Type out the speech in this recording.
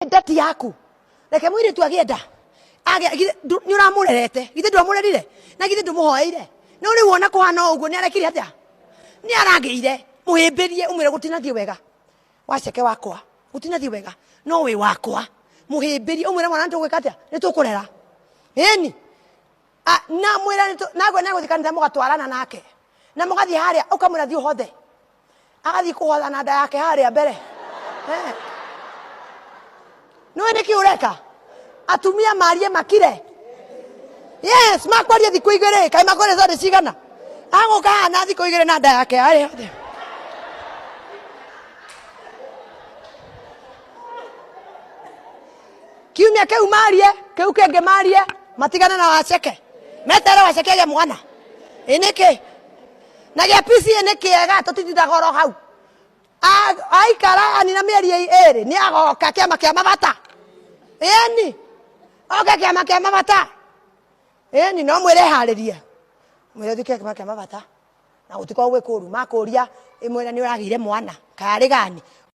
ndati yaku reke mwiri tu agienda ni uramurerete githe ndwamurerire na githe ndumuhoeire no ri wona kuhana uguo ni arekire atia ni arageire muhimbirie umwire gutinathie wega waceke wakwa gutinathie wega no wi wakwa muhimbirie umwire mwana ntugwika atia ni tukurera eni na mwira nagwe naguthikana mugatwarana nake na mugathie haria ukamwira thie hothe agathie kuhotha na nda yake haria mbere no niki ureka atumia marie makire yes makwarie thiku igere kai makore zote cigana agoka na thiku igere na nda yake haria hothe kiumia keu marie keu kenge marie matigana na waceke metere waceke ge mwana iniki na ge pisi iniki ega tutititha goro hau aikara ani na mieri eri ni agoka kiama kia mabata eni oke kiama kia mabata eni no mwire hariria mwire thike kiama kia mabata na gutiko gwikuru makuria imwira ni uragire mwana kari gani